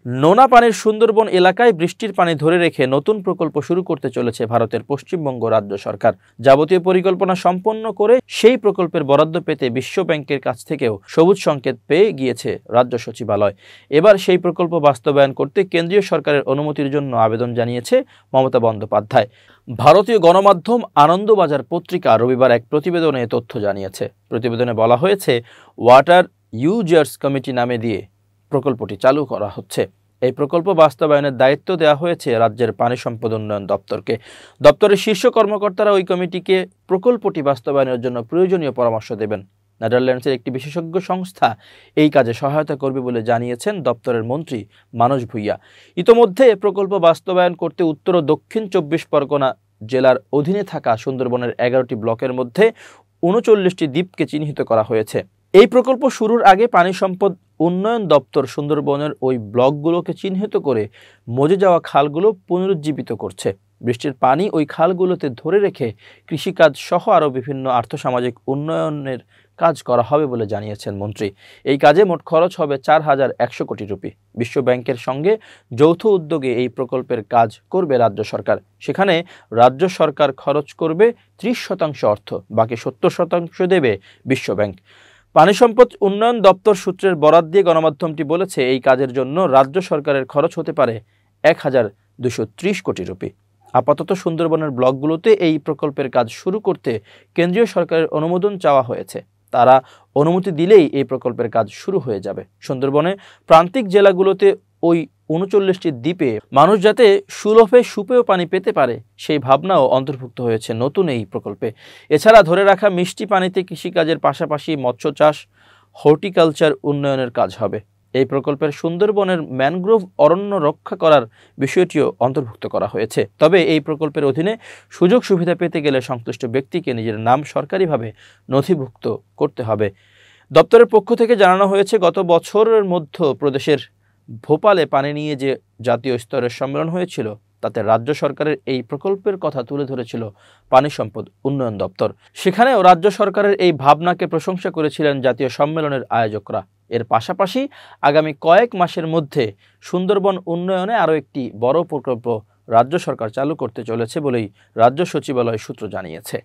নোনা পানির সুন্দরবন এলাকায় বৃষ্টির পানি ধরে রেখে নতুন প্রকল্প শুরু করতে চলেছে ভারতের পশ্চিমবঙ্গ রাজ্য সরকার। যাবতীয় পরিকল্পনা সম্পন্ন করে সেই প্রকল্পের বরাদ্দ পেতে বিশ্ব ব্যাংকের কাছ থেকেও সবুজ সংকেত পেয়ে গিয়েছে রাজ্য সচিবালয়। এবার সেই প্রকল্প বাস্তবায়ন করতে কেন্দ্রীয় সরকারের অনুমতির জন্য আবেদন জানিয়েছে মমতা বন্দ্যোপাধ্যায়। ভারতীয় গণমাধ্যম আনন্দবাজার পত্রিকা রবিবার এক প্রতিবেদনে এ তথ্য জানিয়েছে। প্রতিবেদনে বলা হয়েছে, ওয়াটার ইউজার্স কমিটি নামে দিয়ে প্রকল্পটি চালু করা হচ্ছে। এই প্রকল্প বাস্তবায়নের দায়িত্ব দেওয়া হয়েছে রাজ্যের পানি সম্পদ উন্নয়ন দপ্তরকে। দপ্তরের শীর্ষ কর্মকর্তারা ওই কমিটিকে প্রকল্পটি বাস্তবায়নের জন্য প্রয়োজনীয় পরামর্শ দেবেন। নেদারল্যান্ডসের একটি বিশেষজ্ঞ সংস্থা এই কাজে সহায়তা করবে বলে জানিয়েছেন দপ্তরের মন্ত্রী মানস ভুঁইয়া। ইতোমধ্যে প্রকল্প বাস্তবায়ন করতে উত্তর ও দক্ষিণ 24 পরগনা জেলার অধীনে থাকা সুন্দরবনের 11টি ব্লকের মধ্যে 39টি দ্বীপকে চিহ্নিত করা হয়েছে। এই প্রকল্প শুরুর আগে পানি সম্পদ উন্নয়ন দপ্তর সুন্দরবনের ওই ব্লকগুলোকে চিহ্নিত করে মজে যাওয়া খালগুলো পুনরুজ্জীবিত করছে। বৃষ্টির পানি ওই খালগুলোতে ধরে রেখে কৃষিকাজ সহ আরও বিভিন্ন আর্থসামাজিক উন্নয়নের কাজ করা হবে বলে জানিয়েছেন মন্ত্রী। এই কাজে মোট খরচ হবে 4100 কোটি রুপি। বিশ্ব ব্যাংকের সঙ্গে যৌথ উদ্যোগে এই প্রকল্পের কাজ করবে রাজ্য সরকার। সেখানে রাজ্য সরকার খরচ করবে 30% অর্থ, বাকি 70% দেবে বিশ্ব ব্যাংক। পানি সম্পদ উন্নয়ন দপ্তর সূত্রের বরাত দিয়ে গণমাধ্যমটি বলেছে, এই কাজের জন্য রাজ্য সরকারের খরচ হতে পারে 1230 কোটি রুপি। আপাতত সুন্দরবনের ব্লকগুলোতে এই প্রকল্পের কাজ শুরু করতে কেন্দ্রীয় সরকারের অনুমোদন চাওয়া হয়েছে। তারা অনুমতি দিলেই এই প্রকল্পের কাজ শুরু হয়ে যাবে। সুন্দরবনে প্রান্তিক জেলাগুলোতে ওই 39টি দ্বীপে মানুষ যাতে সুলভে সুপেয় পানি পেতে পারে সেই ভাবনাও অন্তর্ভুক্ত হয়েছে নতুন এই প্রকল্পে। এছাড়া ধরে রাখা মিষ্টি পানিতে কৃষিকাজের পাশাপাশি মৎস্য চাষ, হর্টিকালচার উন্নয়নের কাজ হবে। এই প্রকল্পের সুন্দরবনের ম্যানগ্রোভ অরণ্য রক্ষা করার বিষয়টিও অন্তর্ভুক্ত করা হয়েছে। তবে এই প্রকল্পের অধীনে সুযোগ সুবিধা পেতে গেলে সংশ্লিষ্ট ব্যক্তিকে নিজের নাম সরকারিভাবে নথিভুক্ত করতে হবে। দপ্তরের পক্ষ থেকে জানানো হয়েছে, গত বছরের মধ্যপ্রদেশের ভোপালে পানি নিয়ে যে জাতীয় স্তরের সম্মেলন হয়েছিল তাতে রাজ্য সরকারের এই প্রকল্পের কথা তুলে ধরেছিল পানি সম্পদ উন্নয়ন দপ্তর। সেখানেও রাজ্য সরকারের এই ভাবনাকে প্রশংসা করেছিলেন জাতীয় সম্মেলনের আয়োজকরা। এর পাশাপাশি আগামী কয়েক মাসের মধ্যে সুন্দরবন উন্নয়নে আরও একটি বড় প্রকল্প রাজ্য সরকার চালু করতে চলেছে বলেই রাজ্য সচিবালয় সূত্র জানিয়েছে।